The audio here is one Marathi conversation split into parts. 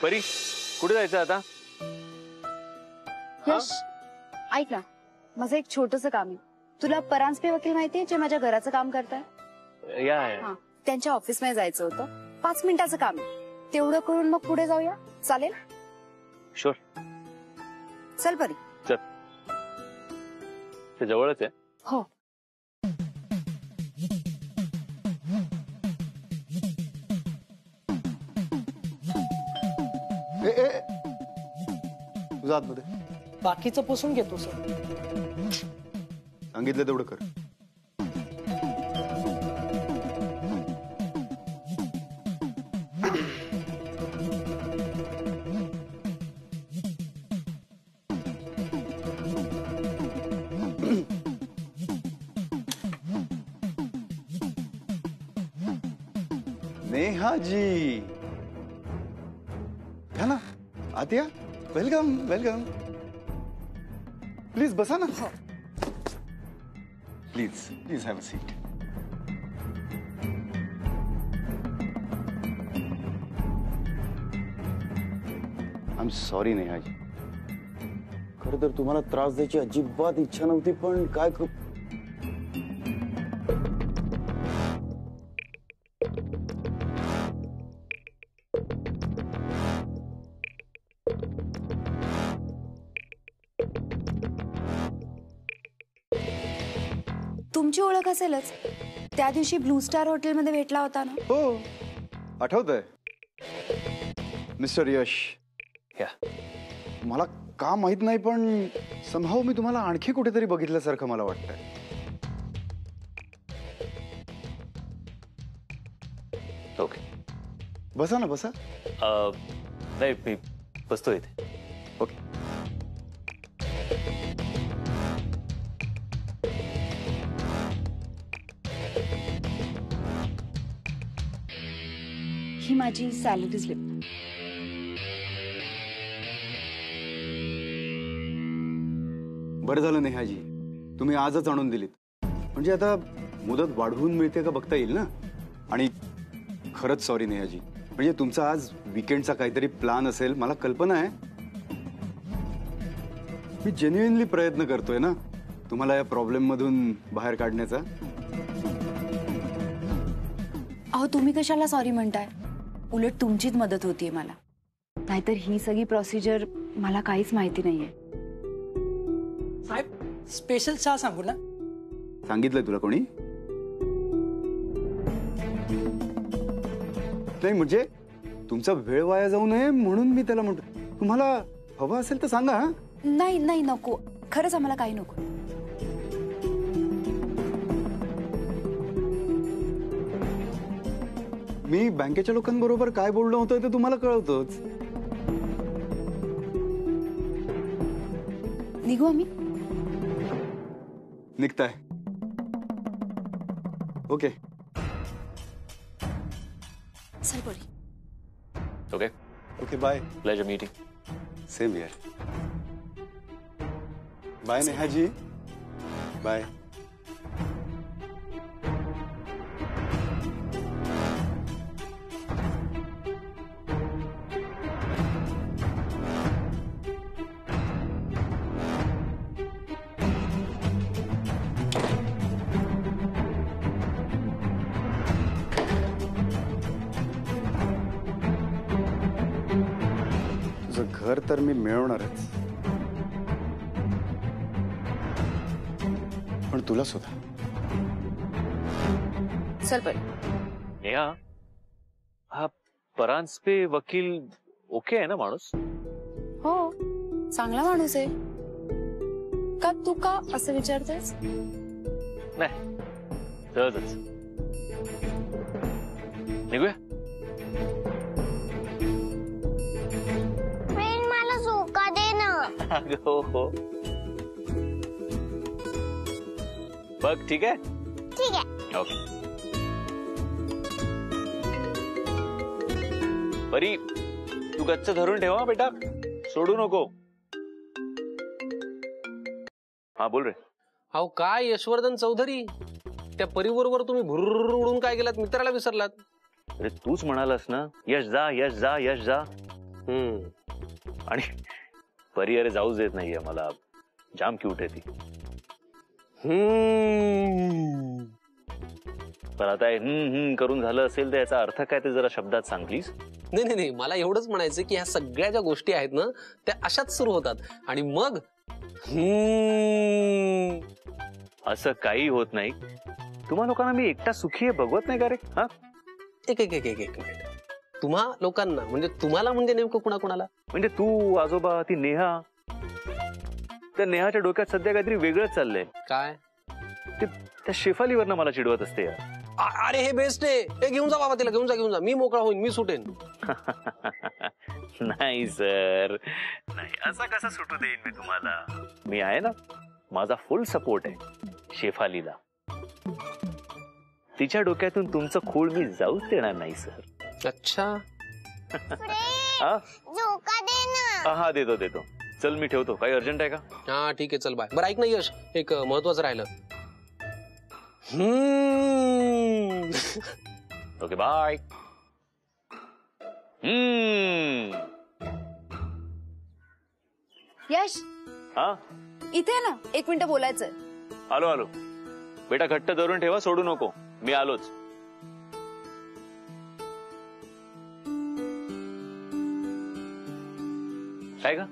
परी कुठे जायचं आता? यश ऐक ना, माझं एक छोटस काम आहे. तुला परांजपे वकील माहितीये जे माझ्या घराचं काम करताय? या त्यांच्या ऑफिस मध्ये जायचं होतं. 5 मिनिटाचं काम आहे. तेवढं करून मग पुढे जाऊया, चालेल? शुअर. चल परी. चल, ते जवळच आहे. हो. तुझा आतमध्ये बाकीचं पुसून घेतो सर. सांगितलं तेवढं कर. नेहा जी, या ना, आत या. Welcome welcome. प्लीज बसा ना. Please please have a seat. I am sorry Nehaji. खरं तर तुम्हाला त्रास द्यायची अजिबात इच्छा नव्हती, पण काय तुमची ओळख असेलच. त्या दिवशी ब्लू स्टार हॉटेलमध्ये भेटला होता ना? हो, आठवतंय. मिस्टर यश. या. मला का माहित नाही, पण समहाव मी तुम्हाला आणखी कुठेतरी बघितल्यासारखं मला वाटतंय. ओके, बसा ना, बसा. नाही, मी बसतो इथे. ओके. ही माझी सॅलरी स्लिप. बरं झालं नेहाजी, तुम्ही आजच आणून दिलीत. म्हणजे आता मुदत वाढवून मिळते का बघता येईल ना. आणि खरंच सॉरी नेहाजी, म्हणजे तुमचा आज वीकेंडचा काहीतरी प्लान असेल, मला कल्पना आहे. मी जेन्युइनली प्रयत्न करतोय ना तुम्हाला या प्रॉब्लेम मधून बाहेर काढण्याचा. अहो, तुम्ही कशाला सॉरी म्हणताय? उलट तुमचीच मदत होतीये मला. नाहीतर ही सगळी प्रोसिजर मला काहीच माहिती नाहीये. साहेब, स्पेशल चहा सांगू ना? सांगितलंय तुला कोणी? नाही, म्हणजे तुमचा वेळ वाया जाऊ नये म्हणून मी त्याला म्हणतो. तुम्हाला हवं असेल तर सांगा. नाही नाही, नको. खरंच आम्हाला काही नको. मी बँकेच्या लोकांबरोबर काय बोलणं होतं ते तुम्हाला कळवतोच. निघू आम्ही? निघताय? ओके. चल Pari. Okay. Okay, bye. Pleasure meeting. Same here. Bye Nehaji. Bye. तुझं घर तर मी मिळवणारच, पण तुला सुद्धा. चल परी. नेहा, हा परांजपे वकील ओके आहे ना माणूस? हो, चांगला माणूस आहे. का तू का असं विचारतेस? नाही, सहजच. निघूया. मला झोका दे ना. हो हो, बघ. ठीक आहे. ठीक आहे. ओके. परी, तू गच्च धरून ठेवा बेटा, सोडू नको. हा, बोल रे. अहो, काय यशवर्धन चौधरी, त्या परीबरोबर तुम्ही भुर्र उडून काय गेलात? मित्राला विसरलात? अरे तूच म्हणालास ना, यश जा यश जा यश जा. आणि परी अरे जाऊच देत नाहीये मला. जाम क्यूट आहे ती. पण आता करून झालं असेल तर याचा अर्थ काय ते जरा शब्दात सांग प्लीज. नाही, मला एवढंच म्हणायचं की ह्या सगळ्या ज्या गोष्टी आहेत ना त्या अशाच सुरू होतात आणि मग असं काही होत नाही. तुम्हा लोकांना मी एकटा सुखी आहे बघवत नाही का रे? हा, एक मिनिट. तुम्हा लोकांना म्हणजे तुम्हाला म्हणजे नेमकं कुणाकुणाला? म्हणजे तू, आजोबा, ती नेहा. त्या नेहाच्या डोक्यात सध्या काहीतरी वेगळंच चाललंय. काय? ते त्या शेफालीवरनं मला चिडवत असते यार. अरे हे बेस्ट आहे. हे घेऊन जा बाबा, तिला घेऊन जा. मी मोकळा होईन, मी सुटेन. नाही सर, नाही. असा कसा सुटू देईन मी तुम्हाला? मी आहे ना, माझा फुल सपोर्ट आहे शेफालीला. तिच्या डोक्यातून तुमचं खूळ मी जाऊच देणार नाही सर. अच्छा. हा झोका दे ना. हा, देतो. चल मी ठेवतो. काही अर्जंट आहे का? हा ठीक आहे, चल बाय. बरं ऐक ना यश, एक महत्वाचं राहिलं. Okay bye. यश हा, इथे ना, 1 मिनिट बोलायचंय. आलो. बेटा घट्ट धरून ठेवा, सोडू नको. मी आलोच. काय का?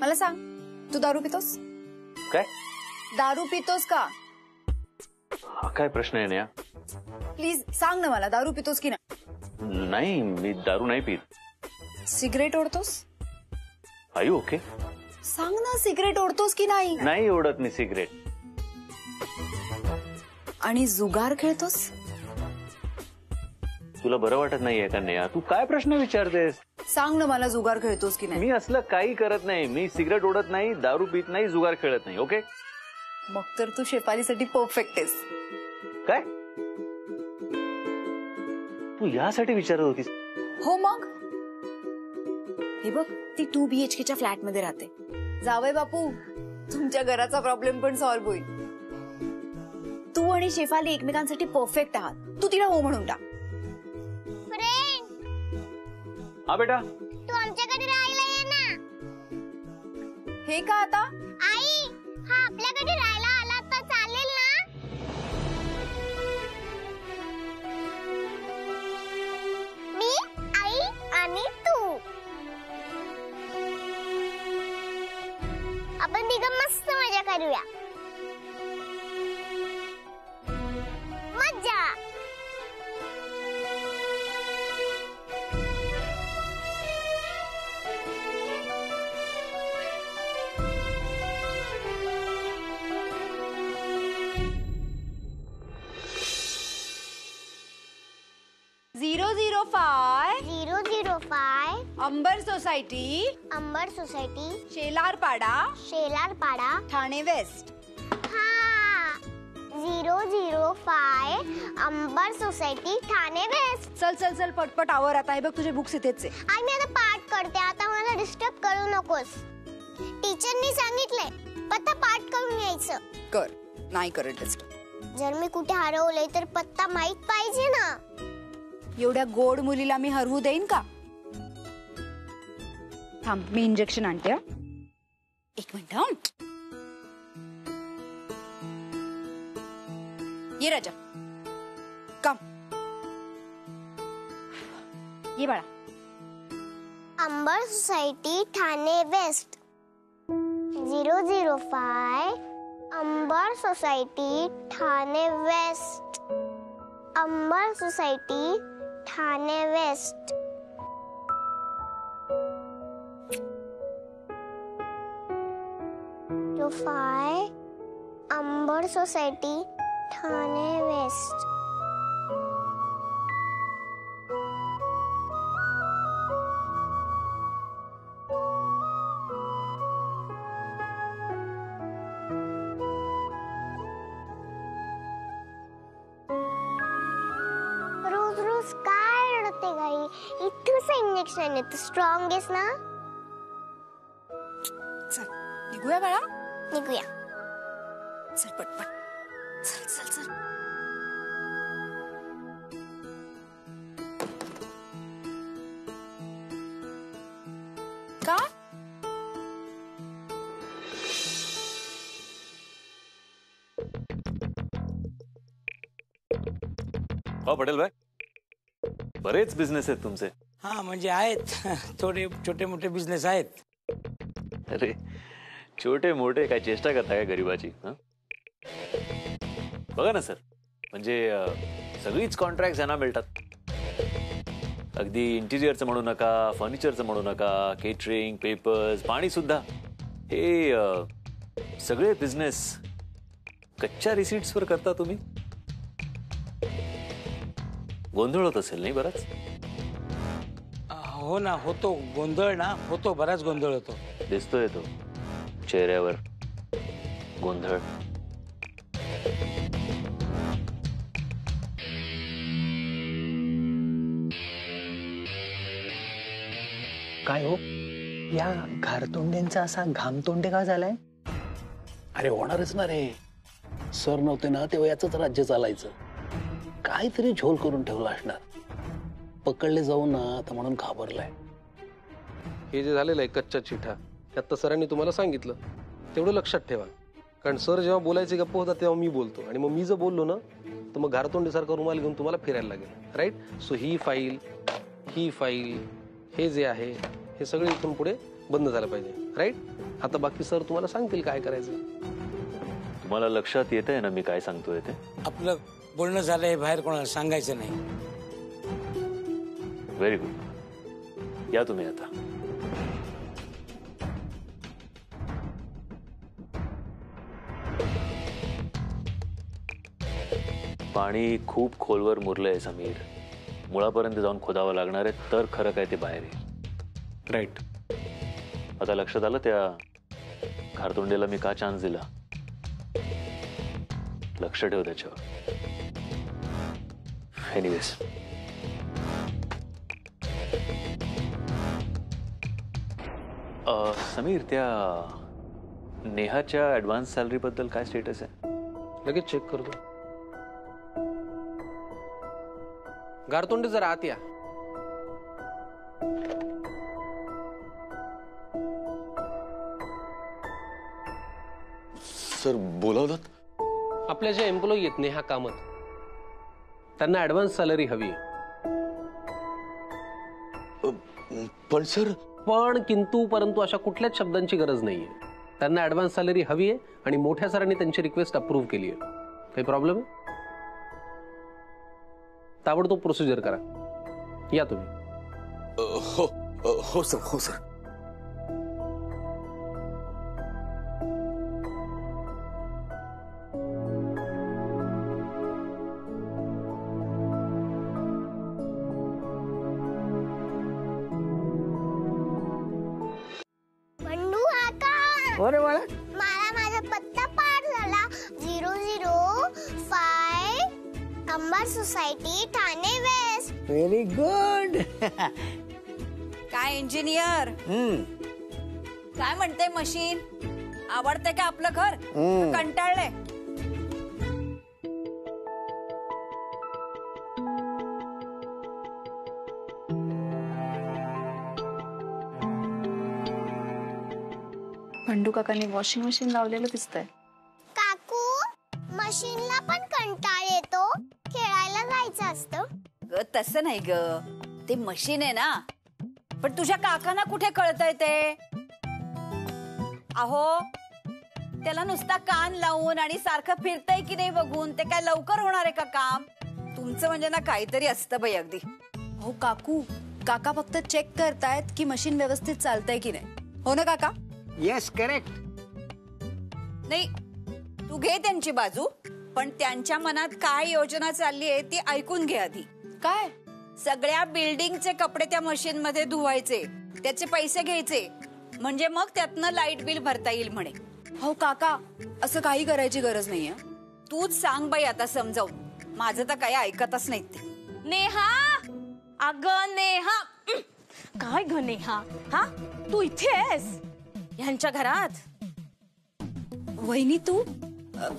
मला सांग, तू दारू पितोस? काय? दारू पितोस का? हा काय प्रश्न आहे ना? प्लीज सांग ना मला, दारू पितोस की नाही, मी दारू नाही पीत. सिगरेट ओढतोस? Are you okay? सांग ना, सिगरेट ओढतोस की नाही? नाही ओढत मी सिगरेट. आणि जुगार खेळतोस? तुला बरं वाटत नाहीये का नेहा? तू काय प्रश्न विचारतेस? सांग ना मला, जुगार खेळतोस की नाही? मी असलं काही करत नाही. मी सिगरेट ओढत नाही, दारू पित नाही, जुगार खेळत नाही. ओके? मग तर तू शेफालीसाठी परफेक्ट आहेस. काय? तू यासाठी विचारत होतीस? हो मग. हे बघ, ती 2 BHK च्या फ्लॅट मध्ये राहते. जावई बापू, तुमच्या घराचा प्रॉब्लेम पण सॉल्व्ह होईल. तू आणि शेफाली एकमेकांसाठी परफेक्ट आहात. तू तिला हो म्हणून टाक. फ्रेंड, हा बेटा. तू आमच्याकडे राहायला ये ना. हे का आता? आई, हा आपल्याकडे राहायला आला तर चालेल ना? मी, आई आणि तू. आपण तिघं मस्त मजा करूया. मजा. .005 005 Ambar society, Ambar society, Shelarpada, Shelarpada, Thane west. हा 005 अंबर सोसायटी, ठाणे वेस्ट. चल चल चल, पटपट आवर आता. हे बघ, तुझे बुक्स इथेच आहे. आई, मी आता पाठ करते. आता मला डिस्टर्ब करू नकोस. टीचरनी सांगितलंय पत्ता पाठ करून यायचं. कर. नाही करत डिस्टर्ब. जर मी कुठे हरवले तर पत्ता माहित पाहिजे ना. एवढ्या गोड मुलीला मी हरवू देईन का? थांब, मी इंजेक्शन आणते. 1 मिनिट. ये राजा, कम. ये बाळा. Ambar society, Thane west. 005 Ambar society, Thane west. Ambar society, Thane west. Ambar society, Thane west. रोज रोज काय रडते गाई? इथंच इंजेक्शन आहे, तू स्ट्रॉंग आहेस ना. चल निघूया बाळा. निघूया. चल पटपट. चल चल चल. का? हो पटेल भाई, बरेच बिझनेस आहेत तुमचे. हा म्हणजे आहेत थोडे छोटे मोठे बिझनेस आहेत. अरे छोटे मोठे काय चेष्टा करता काय गरीबाची? हं? बघा ना सर, म्हणजे सगळीच कॉन्ट्रॅक्ट यांना मिळतात. अगदी इंटिरियरचं म्हणू नका, फर्निचरचं म्हणू नका, केटरिंग, पेपर्स, पाणी सुद्धा. हे सगळे बिझनेस कच्च्या रिसीट्सवर करता तुम्ही. गोंधळ होत असेल नाही बराच? हो ना, होतो गोंधळ ना, होतो बराच गोंधळ होतो. दिसतोय तो चेहऱ्यावर गोंधळ. काय हो, या घारतोंडेंचा असा घामतोंडे का झालाय? अरे होणारच ना रे. सर नव्हते ना तेव्हा याच राज्य चालायचं. काहीतरी झोल करून ठेवला असणार. पकडले जाऊ ना आता म्हणून घाबरलाय. हे जे झालेलं आहे कच्च्या चिठा, त्यात तर सरांनी तुम्हाला सांगितलं, तेवढं लक्षात ठेवा. कारण सर जेव्हा बोलायचे गप्प होता तेव्हा मी बोलतो, आणि मग मी जर बोललो ना तर मग घारतोंडीसारखा रुमाल घेऊन तुम्हाला फिरायला लागेल. राईट? सो ही फाईल, हे जे आहे हे सगळे इथून पुढे बंद झालं पाहिजे. राईट? आता बाकी सर तुम्हाला सांगतील काय करायचं. तुम्हाला लक्षात येत आहे ना मी काय सांगतोय ते? आपलं बोलणं झालंय, बाहेर कोणाला सांगायचं नाही. Very good. या तुम्ही आता. पाणी खूप खोलवर मुरलंय समीर. मुळापर्यंत जाऊन खोदावं लागणार आहे तर खरं काय ते बाहेर येईल. राईट. आता लक्षात आलं त्या घारतोंडेला मी का चान्स दिला? लक्ष ठेव त्याच्यावर. एनिवेज, समीर, त्या नेहाच्या ऍडव्हान्स सॅलरी बद्दल काय स्टेटस आहे? लगेच चेक करतो. गारतोंडे जरा आत या. सर बोलावतात. आपल्या ज्या एम्प्लॉई आहेत नेहा कामत, त्यांना ऍडव्हान्स सॅलरी हवी आहे. पण सर, पण किंतु परंतु अशा कुठल्याच शब्दांची गरज नाहीये. त्यांना ऍडव्हान्स सॅलरी हवी आहे आणि मोठ्या सरांनी त्यांची रिक्वेस्ट अप्रूव्ह केली आहे. काही प्रॉब्लेम आहे? ताबडतोब प्रोसिजर करा. या तुम्ही. हो सर, हो सर. बंडू काका, अरे बाळा, मला माझा पत्ता पाठ झाला. 005 Kambar society, Thane west. Very good. काय इंजिनियर, काय म्हणते मशीन? आवडते का आपलं घर? कंटाळले? बंडू काकांनी वॉशिंग मशीन लावलेलं दिसतंय. काकू, मशीनला पण कंटाळ येतो. खेळायला जायचं असतं. ग तसं नाही ग, ते मशीन आहे ना. पण तुझ्या काकांना कुठे कळतंय ते? अहो, त्याला नुसता कान लावून आणि सारखं फिरतंय की नाही बघून ते काय लवकर होणार आहे का काम? तुमचं म्हणजे ना काहीतरी असतं बाई अगदी. हो काकू, काका फक्त चेक करतायत की मशीन व्यवस्थित चालतंय की नाही. हो ना काका? Yes, correct. नाही, तू घे त्यांची बाजू, पण त्यांच्या मनात काय योजना चालली आहे ती ऐकून घे आधी. काय? सगळ्या बिल्डिंगचे कपडे त्या मशीन मध्ये धुवायचे, त्याचे पैसे घ्यायचे, म्हणजे मग त्यातनं लाईट बिल भरता येईल म्हणे. हो काका, असं काही करायची गरज नाहीये. तूच सांग बाई आता समजावून. माझं तर काही ऐकतच नाहीत ते. नेहा, अगं नेहा. काय ग नेहा, हा तू इथे आहेस ह्यांच्या घरात? वहिनी तू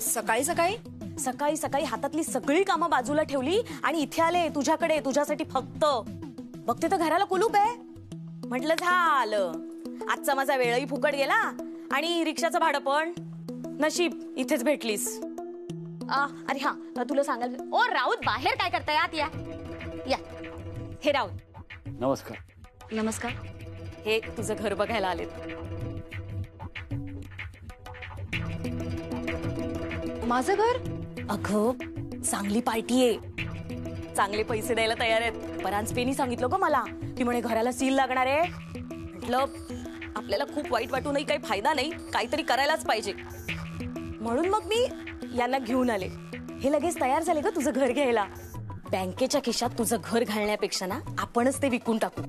सकाळी सकाळी सकाळी सकाळी हातातली सगळी कामं बाजूला ठेवली आणि इथे आले तुझ्याकडे, तुझ्यासाठी फक्त. बघते तर घराला कुलूप आहे. म्हटलं झालं, आजचा माझा वेळही फुकट गेला आणि रिक्षाचं भाडं पण. नशीब इथेच भेटलीस. अरे हा तुला सांगाल. ओ राऊत बाहेर काय करताय? आत या या. हे राऊत नमस्कार. नमस्कार. हे तुझं घर बघायला आलेत. माझं घर? अगं चांगली पार्टी आहे. चांगले पैसे द्यायला तयार आहेत. परांजपेनी सांगितलं ग मला की म्हणे घराला सील लागणार आहे. म्हटलं आपल्याला खूप वाईट वाटूनही काही फायदा नाही, काहीतरी करायलाच पाहिजे. म्हणून मग मी यांना घेऊन आले. हे लगेच तयार झाले ग तुझं घर घ्यायला. बँकेच्या खिशात तुझं घर घालण्यापेक्षा ना आपणच ते विकून टाकू.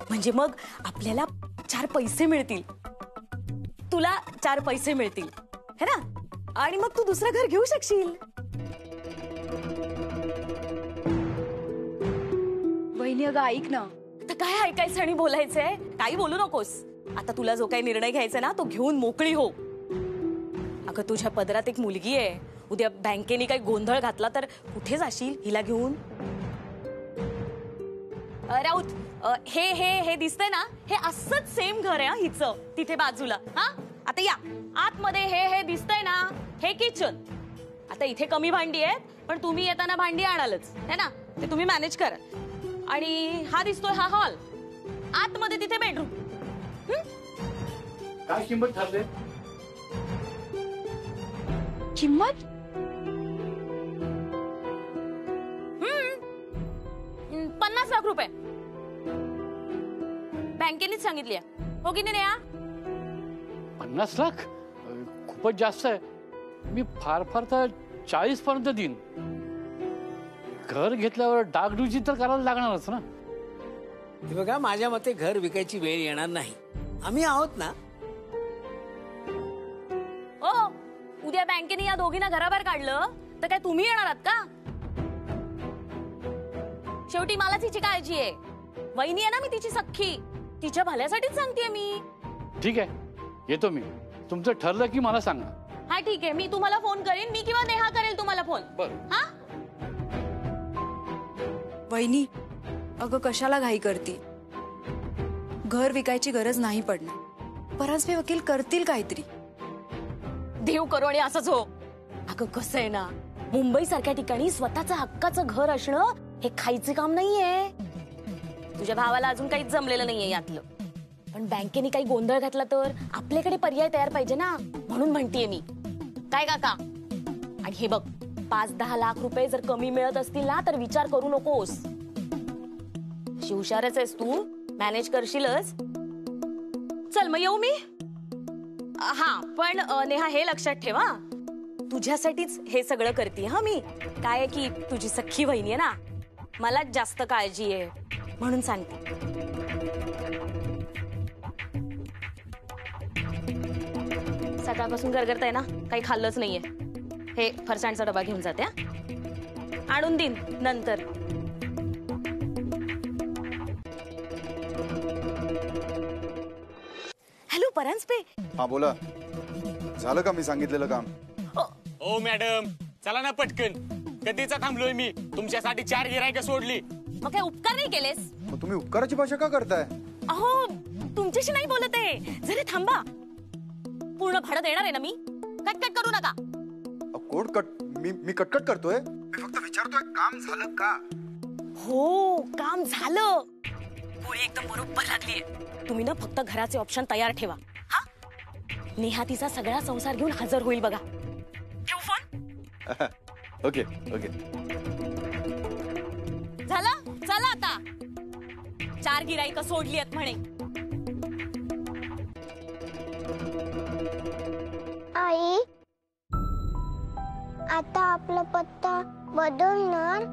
म्हणजे मग आपल्याला 4 पैसे मिळतील, तुला 4 पैसे मिळतील है ना. आणि मग तू दुसरं घर घेऊ शकशील. वहिनी अगं ऐक ना. तर काय ऐकायचं आणि बोलायचंय? काही बोलू नकोस. आता तुला जो काही निर्णय घ्यायचा ना तो घेऊन मोकळी हो. अगं तुझ्या पदरात एक मुलगी आहे. उद्या बँकेने काही गोंधळ घातला तर कुठे जाशील हिला घेऊन? राऊत हे हे हे दिसतंय ना, हे असंच सेम घर आहे हिचं तिथे बाजूला. हा आता या आतमध्ये. हे हे दिसतंय ना, हे किचन. आता इथे कमी भांडी आहेत, पण तुम्ही येताना भांडी आणालच है ना, ते तुम्ही मॅनेज करा. आणि हा दिसतोय हा हॉल. आतमध्ये तिथे बेडरूम. काय किंमत ठरले? किंमत 50 लाख रुपये बँकेनेच सांगितली. हो की नाही? 50 लाख खूपच जास्त आहे. मी फार फार तर 40 पर्यंत देईन. घर घेतल्यावर डागडुजी तर करायला लागणारच ना. हे बघा, माझ्या मते घर विकायची वेळ येणार नाही. आम्ही आहोत ना. ओ उद्या बँकेने या दोघींना घराबाहेर काढलं तर काय तुम्ही येणार आहात का? शेवटी मलाच हिची काळजी आहे. वहिनी आहे ना मी तिची सख्खी. तिच्या भल्यासाठीच सांगतेय मी. ठीक आहे, येतो मी. तुमचं ठरलं की मला सांगा. हा ठीक आहे, मी तुम्हाला फोन करेन. मी किंवा नेहा करेल तुम्हाला फोन. बरं. हा वहिनी अगं कशाला घाई करते? घर विकायची गरज नाही पडणार. परांजपे वकील करतील काहीतरी. देव करो आणि असंच हो. अगं कसं आहे ना, मुंबई सारख्या ठिकाणी स्वतःचं हक्काचं घर असणं हे खायचे काम नाहीये. तुझ्या भावाला अजून काहीच जमलेलं नाहीये यातलं. पण बँकेने काही गोंधळ घातला तर आपल्याकडे पर्याय तयार पाहिजे ना, म्हणून म्हणतेय मी. काय काका? आणि हे बघ, 5-10 लाख रुपये जर कमी मिळत असतील ना तर विचार करू नकोस. हुशारच आहेस तू, मॅनेज करशीलच. चल मग येऊ मी. हा पण नेहा हे लक्षात ठेवा, तुझ्यासाठीच हे सगळं करते. हा मी काय आहे की तुझी सख्खी बहिणी आहे ना, मला जास्त काळजी आहे म्हणून सांगते. सकाळपासून गरगरताय ना, काही खाल्लंच नाहीये. हे फरसाणचा डबा घेऊन जाते. आणून देईन नंतर. हॅलो परांजपे. हा बोला. झालं का मी सांगितलेलं काम? ओ मॅडम चला ना पटकन. कधीचा थांबलोय मी. तुमच्यासाठी 4 गिरायकं सोडली. मग काय उपकार नाही केलेस? मग तुम्ही उपकाराची भाषा का करताय? अहो तुमच्याशी नाही बोलत आहे. जरा थांबा. पूर्ण भाडं देणार आहे ना मी. कटकट करू नका. कोड कट मी कटकट करतोय. मी फक्त विचारतोय काम झालं का? हो काम झालं. गोळी एकदम बरोबर लागलीये. तुम्ही ना फक्त घराचे ऑप्शन तयार ठेवा. हा नेहा तिचा सगळा संसार घेऊन हजर होईल बघा. ठेवू फोन. Okay okay. झालं. चला आता. 4 गिराईकं सोडली आहेत म्हणे. आई आता आपला पत्ता बदलणार.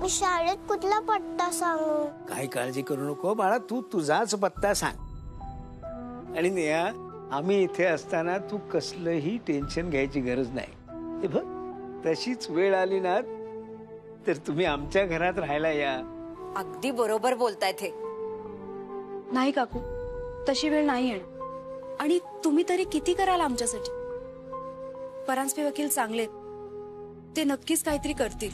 मी शाळेत कुठला पत्ता सांगू? काही काळजी करू नको बाळा, तू तुझाच पत्ता सांग. आणि नेहा, आम्ही इथे असताना तू कसलंही टेन्शन घ्यायची गरज नाही. हे बघ, तशीच वेळ आली ना तर तुम्ही आमच्या घरात राहायला या. अगदी बरोबर बोलतायत हे. नाही काकू, तशी वेळ नाही येणार. आणि तुम्ही तरी किती कराल आमच्यासाठी? परांजपे वकील चांगले, ते नक्कीच काहीतरी करतील.